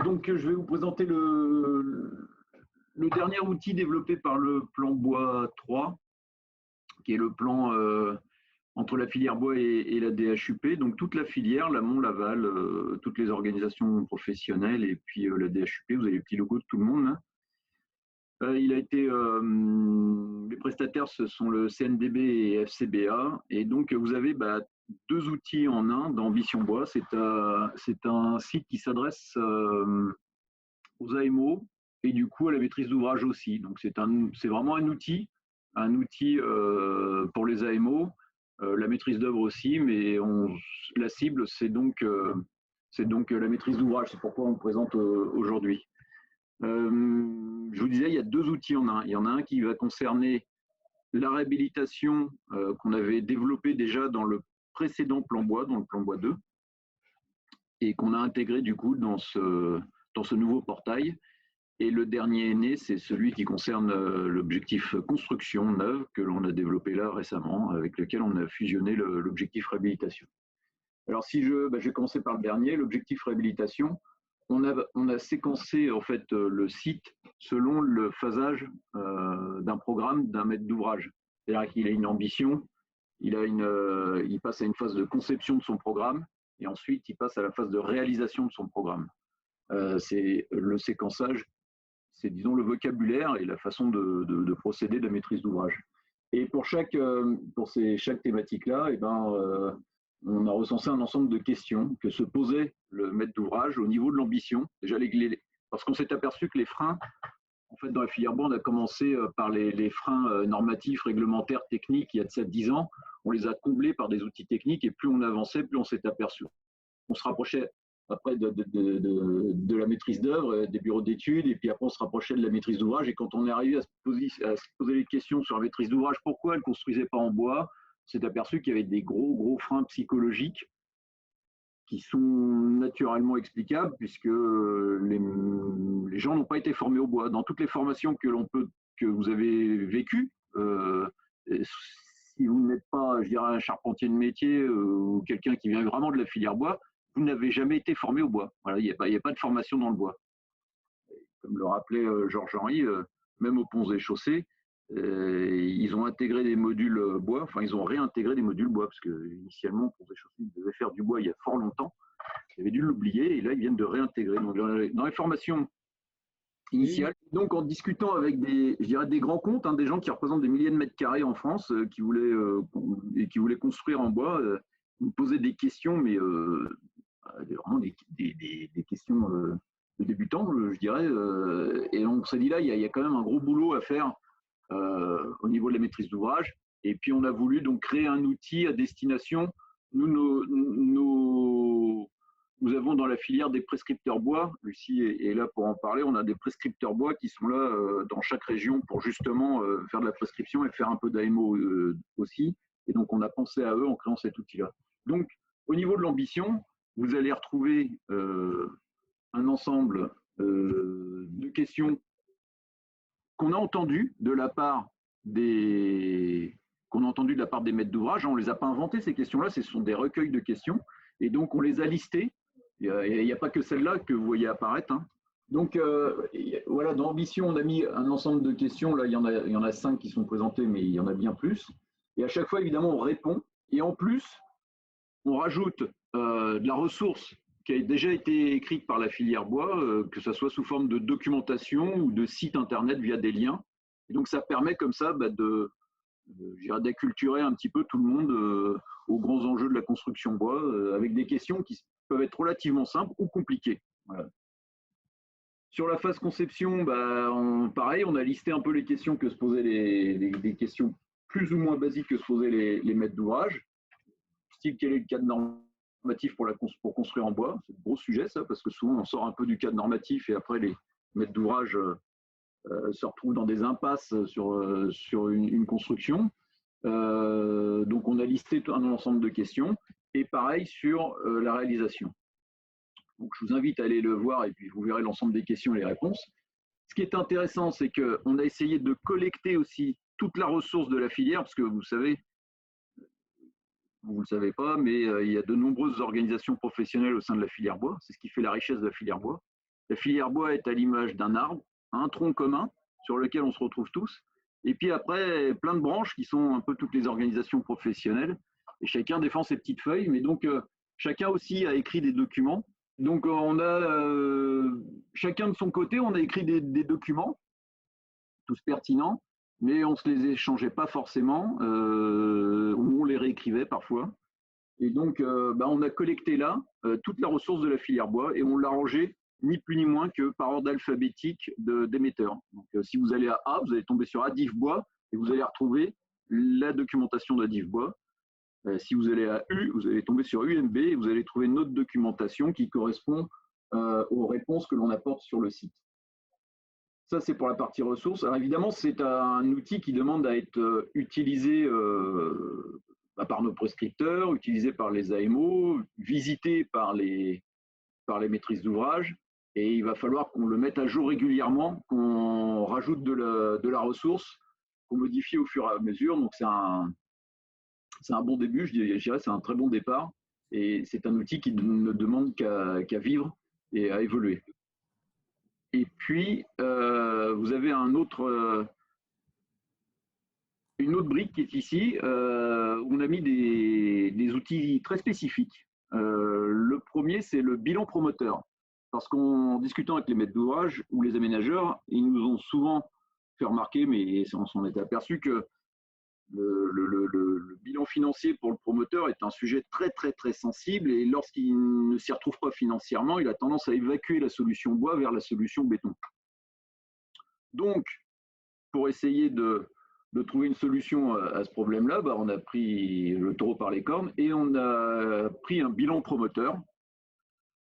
Donc, je vais vous présenter le dernier outil développé par le plan bois 3, qui est le plan entre la filière bois et la DHUP. Donc, toute la filière, l'amont, l'aval, toutes les organisations professionnelles et puis la DHUP, vous avez les petits logos de tout le monde. Il a été, les prestataires, ce sont le CNDB et FCBA. Et donc, vous avez deux outils en un d'Ambition Bois. C'est un site qui s'adresse aux AMO et du coup à la maîtrise d'ouvrage aussi. Donc, c'est vraiment un outil pour les AMO, la maîtrise d'œuvre aussi, mais la cible, c'est donc la maîtrise d'ouvrage. C'est pourquoi on le présente aujourd'hui. Je vous disais, il y a deux outils en un. Il y en a un qui va concerner la réhabilitation qu'on avait développée déjà dans le précédent plan bois, dans le plan bois 2, et qu'on a intégré du coup dans ce nouveau portail. Et le dernier né, c'est celui qui concerne l'objectif construction neuve que l'on a développé là récemment, avec lequel on a fusionné l'objectif réhabilitation. Alors si je vais commencer par le dernier, l'objectif réhabilitation. On a séquencé en fait le site selon le phasage d'un programme d'un maître d'ouvrage. C'est-à-dire qu'il a une ambition, il passe à une phase de conception de son programme et ensuite il passe à la phase de réalisation de son programme. C'est le séquençage, c'est disons le vocabulaire et la façon de procéder de la maîtrise d'ouvrage. Et pour chaque thématique-là, on a recensé un ensemble de questions que se posait le maître d'ouvrage au niveau de l'ambition. Déjà, parce qu'on s'est aperçu que les freins, en fait, dans la filière bois, on a commencé par les freins normatifs, réglementaires, techniques, il y a de ça 10 ans. On les a comblés par des outils techniques et plus on avançait, plus on s'est aperçu. On se rapprochait après de la maîtrise d'œuvre, des bureaux d'études, et puis après on se rapprochait de la maîtrise d'ouvrage. Et quand on est arrivé à se poser les questions sur la maîtrise d'ouvrage, pourquoi elle ne construisait pas en bois, on s'est aperçu qu'il y avait des gros freins psychologiques qui sont naturellement explicables puisque les gens n'ont pas été formés au bois. Dans toutes les formations que vous avez vécues, si vous n'êtes pas, je dirais, un charpentier de métier ou quelqu'un qui vient vraiment de la filière bois, vous n'avez jamais été formé au bois. Voilà, il n'y a pas de formation dans le bois. Comme le rappelait Georges-Henri, même aux ponts et chaussées, ils ont intégré des modules bois, enfin ils ont réintégré des modules bois, parce que initialement, ponts et chaussées, ils devaient faire du bois il y a fort longtemps. Ils avaient dû l'oublier, et là, ils viennent de réintégrer. Donc, dans les formations initiales, donc en discutant avec des grands comptes, des gens qui représentent des milliers de mètres carrés en France, qui voulaient construire en bois, nous posaient des questions, mais vraiment des questions de débutants, je dirais. Et on s'est dit là, il y a quand même un gros boulot à faire au niveau de la maîtrise d'ouvrage. Et puis on a voulu donc créer un outil à destination. Nous avons dans la filière des prescripteurs bois. Lucie est là pour en parler. On a des prescripteurs bois qui sont là dans chaque région pour justement faire de la prescription et faire un peu d'AMO aussi. Et donc on a pensé à eux en créant cet outil-là. Donc au niveau de l'ambition, vous allez retrouver un ensemble de questions qu'on a entendues de la part des maîtres d'ouvrage. On ne les a pas inventées, ces questions-là, ce sont des recueils de questions. Et donc, on les a listées. Il n'y a pas que celle-là que vous voyez apparaître. Donc, voilà, dans Ambition, on a mis un ensemble de questions. Là, il y en a 5 qui sont présentées, mais il y en a bien plus. Et à chaque fois, évidemment, on répond. Et en plus, on rajoute de la ressource qui a déjà été écrite par la filière bois, que ce soit sous forme de documentation ou de site internet via des liens. Et donc, ça permet comme ça d'acculturer un petit peu tout le monde aux grands enjeux de la construction bois, avec des questions qui peuvent être relativement simples ou compliquées. Voilà. Sur la phase conception, pareil, on a listé un peu les questions que se posaient des questions plus ou moins basiques que se posaient les maîtres d'ouvrage. Style, quel est le cadre normatif pour construire en bois? C'est un gros sujet, ça, parce que souvent on sort un peu du cadre normatif et après les maîtres d'ouvrage se retrouvent dans des impasses sur une construction. Donc on a listé un ensemble de questions et pareil sur la réalisation. Donc je vous invite à aller le voir et puis vous verrez l'ensemble des questions et les réponses. Ce qui est intéressant, c'est qu'on a essayé de collecter aussi toute la ressource de la filière, parce que vous savez, vous ne le savez pas, mais il y a de nombreuses organisations professionnelles au sein de la filière bois. C'est ce qui fait la richesse de la filière bois. La filière bois est à l'image d'un arbre, un tronc commun sur lequel on se retrouve tous, et puis après, plein de branches qui sont un peu toutes les organisations professionnelles, et chacun défend ses petites feuilles, mais donc chacun aussi a écrit des documents. Donc on a chacun de son côté, on a écrit des documents, tous pertinents, mais on ne se les échangeait pas forcément, ou on les réécrivait parfois. Et donc on a collecté là toute la ressource de la filière bois et on l'a rangée ni plus ni moins que par ordre alphabétique d'émetteurs. Donc si vous allez à A, vous allez tomber sur Adif Bois et vous allez retrouver la documentation d'Adif Bois. Si vous allez à U, vous allez tomber sur UMB et vous allez trouver notre documentation qui correspond aux réponses que l'on apporte sur le site. Ça, c'est pour la partie ressources. Alors évidemment, c'est un outil qui demande à être utilisé par nos prescripteurs, utilisé par les AMO, visité par les maîtrises d'ouvrage. Et il va falloir qu'on le mette à jour régulièrement, qu'on rajoute de la ressource, qu'on modifie au fur et à mesure. Donc c'est un bon début, je dirais, c'est un très bon départ. Et c'est un outil qui ne demande qu'à vivre et à évoluer. Et puis, vous avez une autre brique qui est ici, où on a mis des outils très spécifiques. Le premier, c'est le bilan promoteur. Parce qu'en discutant avec les maîtres d'ouvrage ou les aménageurs, ils nous ont souvent fait remarquer, mais on s'en était aperçu, que le bilan financier pour le promoteur est un sujet très très très sensible et lorsqu'il ne s'y retrouve pas financièrement, il a tendance à évacuer la solution bois vers la solution béton. Donc, pour essayer de trouver une solution à ce problème-là, on a pris le taureau par les cornes et on a pris un bilan promoteur,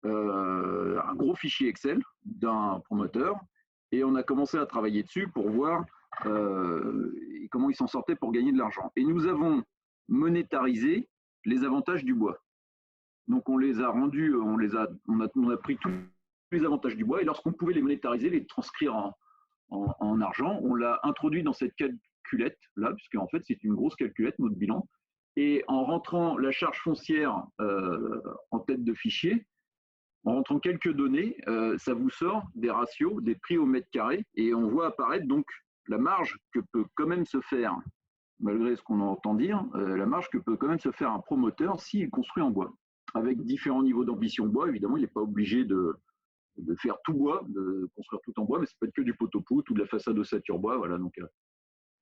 un gros fichier Excel d'un promoteur, et on a commencé à travailler dessus pour voir comment il s'en sortait pour gagner de l'argent. Et nous avons monétarisé les avantages du bois. Donc on les a rendus, on a pris tous les avantages du bois, et lorsqu'on pouvait les monétariser, les transcrire en argent, on l'a introduit dans cette calculette là, puisque en fait c'est une grosse calculette, notre bilan. Et en rentrant la charge foncière en tête de fichier, en rentrant quelques données, ça vous sort des ratios, des prix au mètre carré, et on voit apparaître donc la marge que peut quand même se faire, malgré ce qu'on entend dire, la marge que peut quand même se faire un promoteur s'il construit en bois, avec différents niveaux d'ambition bois. Évidemment, il n'est pas obligé de faire tout bois, de construire tout en bois, mais ça peut être que du poteau-poutre ou de la façade ossature bois. Voilà, donc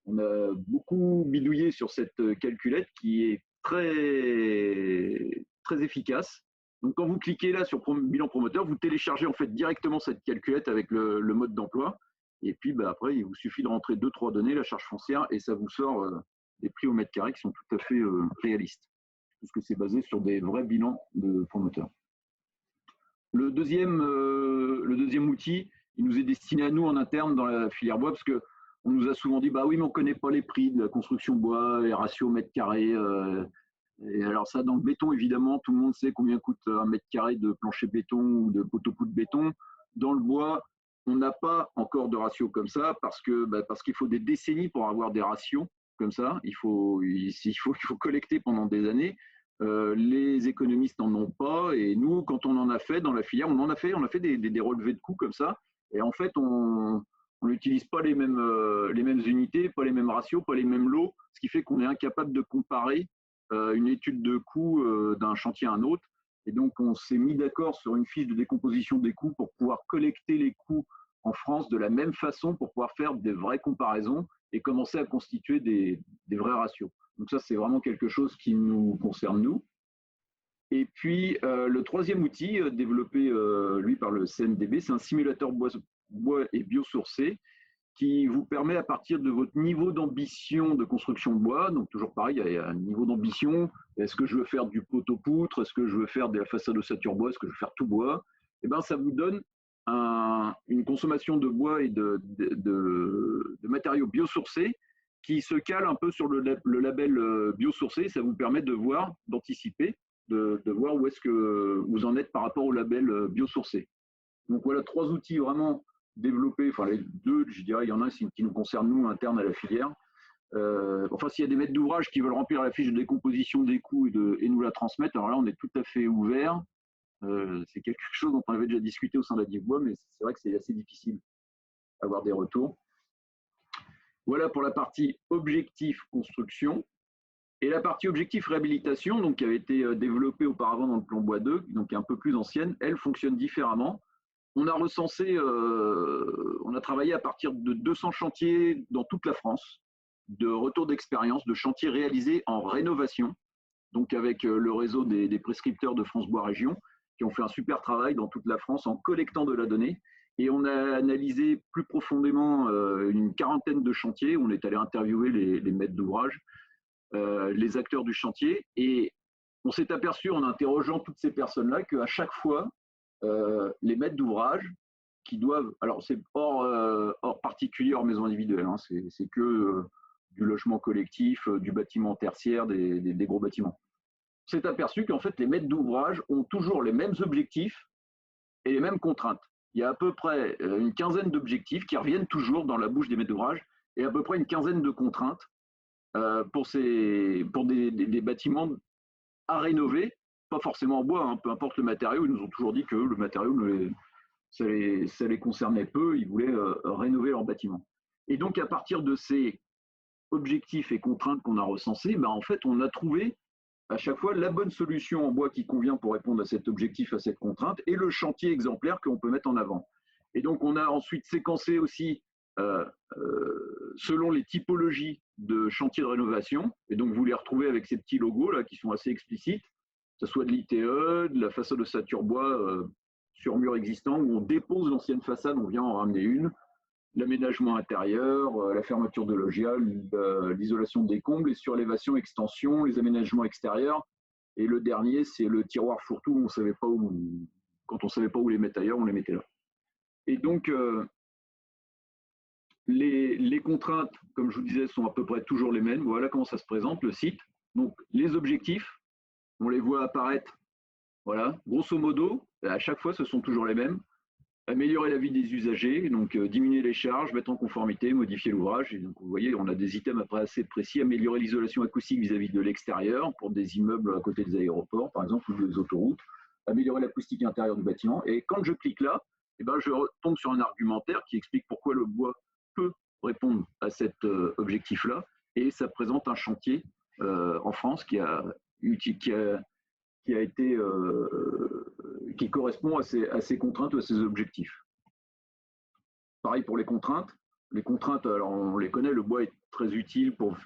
on a beaucoup bidouillé sur cette calculette qui est très, très efficace. Donc quand vous cliquez là sur bilan promoteur, vous téléchargez en fait directement cette calculette avec le mode d'emploi. Et puis après, il vous suffit de rentrer 2-3 données, la charge foncière, et ça vous sort des prix au mètre carré qui sont tout à fait réalistes, puisque c'est basé sur des vrais bilans de promoteurs. Le deuxième outil, il nous est destiné à nous en interne dans la filière bois, parce qu'on nous a souvent dit, bah oui, mais on ne connaît pas les prix de la construction bois, les ratios mètre carré. Et alors ça, dans le béton, évidemment, tout le monde sait combien coûte un mètre carré de plancher béton ou de poteau-poutre béton. Dans le bois, on n'a pas encore de ratio comme ça parce qu'il faut des décennies pour avoir des ratios comme ça. Il faut collecter pendant des années. Les économistes n'en ont pas, et nous, quand on en a fait dans la filière, on a fait des relevés de coûts comme ça. Et en fait, on n'utilise pas les mêmes unités, pas les mêmes ratios, pas les mêmes lots, ce qui fait qu'on est incapable de comparer une étude de coûts d'un chantier à un autre. Et donc, on s'est mis d'accord sur une fiche de décomposition des coûts pour pouvoir collecter les coûts en France de la même façon, pour pouvoir faire des vraies comparaisons et commencer à constituer des vrais ratios. Donc ça, c'est vraiment quelque chose qui nous concerne, nous. Et puis, le troisième outil développé, lui, par le CNDB, c'est un simulateur bois et biosourcé qui vous permet, à partir de votre niveau d'ambition de construction de bois, donc toujours pareil, il y a un niveau d'ambition, est-ce que je veux faire du poteau-poutre, est-ce que je veux faire de la façade ossature bois, est-ce que je veux faire tout bois, et ça vous donne une consommation de bois et de matériaux biosourcés qui se cale un peu sur le label biosourcé. Ça vous permet de voir, d'anticiper, de voir où est-ce que vous en êtes par rapport au label biosourcé. Donc voilà, 3 outils vraiment développés, enfin les 2, je dirais, il y en a un qui nous concerne, nous, interne à la filière. S'il y a des maîtres d'ouvrage qui veulent remplir la fiche de décomposition des coûts et nous la transmettre, alors là, on est tout à fait ouvert. C'est quelque chose dont on avait déjà discuté au sein de la DIVBOIS, mais c'est vrai que c'est assez difficile d'avoir des retours. Voilà pour la partie objectif construction. Et la partie objectif réhabilitation, donc, qui avait été développée auparavant dans le plan Bois 2, donc un peu plus ancienne, elle fonctionne différemment. On a recensé, on a travaillé à partir de 200 chantiers dans toute la France, de retours d'expérience, de chantiers réalisés en rénovation, donc avec le réseau des prescripteurs de France Bois Région, qui ont fait un super travail dans toute la France en collectant de la donnée. Et on a analysé plus profondément une quarantaine de chantiers. On est allé interviewer les maîtres d'ouvrage, les acteurs du chantier, et on s'est aperçu en interrogeant toutes ces personnes-là qu'à chaque fois, les maîtres d'ouvrage qui doivent, alors c'est hors particulier, hors maison individuelle, hein, c'est que du logement collectif, du bâtiment tertiaire, des gros bâtiments. On s'est aperçu qu'en fait les maîtres d'ouvrage ont toujours les mêmes objectifs et les mêmes contraintes. Il y a à peu près une quinzaine d'objectifs qui reviennent toujours dans la bouche des maîtres d'ouvrage et à peu près une quinzaine de contraintes pour des bâtiments à rénover, pas forcément en bois, hein, peu importe le matériau. Ils nous ont toujours dit que le matériau, ça les concernait peu, ils voulaient rénover leur bâtiment. Et donc à partir de ces objectifs et contraintes qu'on a recensés, en fait on a trouvé à chaque fois la bonne solution en bois qui convient pour répondre à cet objectif, à cette contrainte, et le chantier exemplaire qu'on peut mettre en avant. Et donc on a ensuite séquencé aussi selon les typologies de chantiers de rénovation, et donc vous les retrouvez avec ces petits logos là qui sont assez explicites, que ce soit de l'ITE, de la façade ossature bois sur mur existant, où on dépose l'ancienne façade, on vient en ramener une, l'aménagement intérieur, la fermeture de loggia, l'isolation des combles, les surélévations, extensions, les aménagements extérieurs. Et le dernier, c'est le tiroir fourre-tout, on savait pas où, quand on ne savait pas où les mettre ailleurs, on les mettait là. Et donc, les contraintes, comme je vous disais, sont à peu près toujours les mêmes. Voilà comment ça se présente, le site. Donc, les objectifs, on les voit apparaître. Voilà, grosso modo, à chaque fois, ce sont toujours les mêmes. Améliorer la vie des usagers, donc diminuer les charges, mettre en conformité, modifier l'ouvrage. Et donc, vous voyez, on a des items après assez précis. Améliorer l'isolation acoustique vis-à-vis de l'extérieur pour des immeubles à côté des aéroports, par exemple, ou des autoroutes. Améliorer l'acoustique intérieure du bâtiment. Et quand je clique là, je tombe sur un argumentaire qui explique pourquoi le bois peut répondre à cet objectif-là. Et ça présente un chantier en France qui correspond à ces contraintes ou à ces objectifs. Pareil pour les contraintes. Les contraintes, alors on les connaît, le bois est très utile pour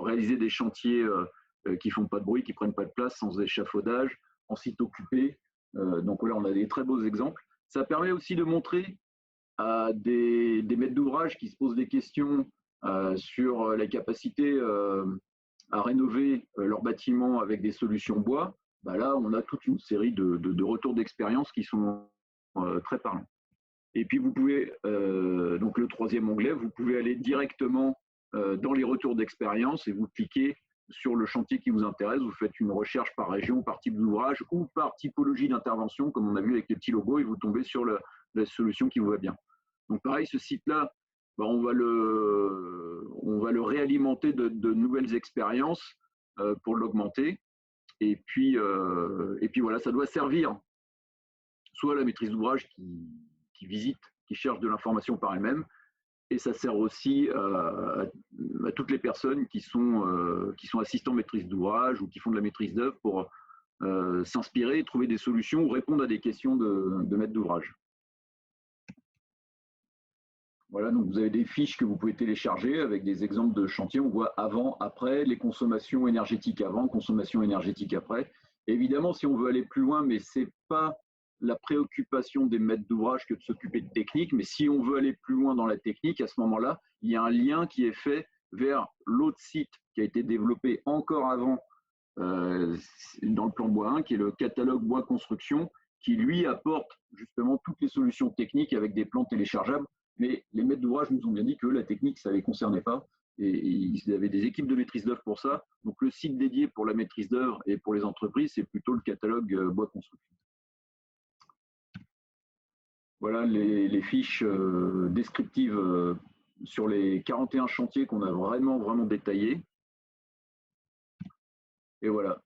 réaliser des chantiers qui ne font pas de bruit, qui ne prennent pas de place, sans échafaudage, en site occupé. Donc là, on a des très beaux exemples. Ça permet aussi de montrer à des maîtres d'ouvrage qui se posent des questions sur la capacité à rénover leur bâtiment avec des solutions bois. Là, on a toute une série de retours d'expérience qui sont très parlants. Et puis, vous pouvez, donc le troisième onglet, vous pouvez aller directement dans les retours d'expérience et vous cliquez sur le chantier qui vous intéresse. Vous faites une recherche par région, par type d'ouvrage ou par typologie d'intervention, comme on a vu avec les petits logos, et vous tombez sur la solution qui vous va bien. Donc, pareil, ce site-là, on va le réalimenter de nouvelles expériences pour l'augmenter. Et puis voilà, ça doit servir soit à la maîtrise d'ouvrage qui visite, qui cherche de l'information par elle-même, et ça sert aussi à toutes les personnes qui sont assistants maîtrise d'ouvrage ou qui font de la maîtrise d'œuvre pour s'inspirer, trouver des solutions ou répondre à des questions de maître d'ouvrage. Voilà, donc vous avez des fiches que vous pouvez télécharger avec des exemples de chantiers. On voit avant, après, les consommations énergétiques avant, consommation énergétique après. Évidemment, si on veut aller plus loin, mais ce n'est pas la préoccupation des maîtres d'ouvrage que de s'occuper de technique, mais si on veut aller plus loin dans la technique, à ce moment-là, il y a un lien qui est fait vers l'autre site qui a été développé encore avant dans le plan bois 1, qui est le catalogue bois construction, qui lui apporte justement toutes les solutions techniques avec des plans téléchargeables. Mais les maîtres d'ouvrage nous ont bien dit que la technique, ça ne les concernait pas. Et ils avaient des équipes de maîtrise d'œuvre pour ça. Donc le site dédié pour la maîtrise d'œuvre et pour les entreprises, c'est plutôt le catalogue bois construction. Voilà les fiches descriptives sur les 41 chantiers qu'on a vraiment détaillés. Et voilà,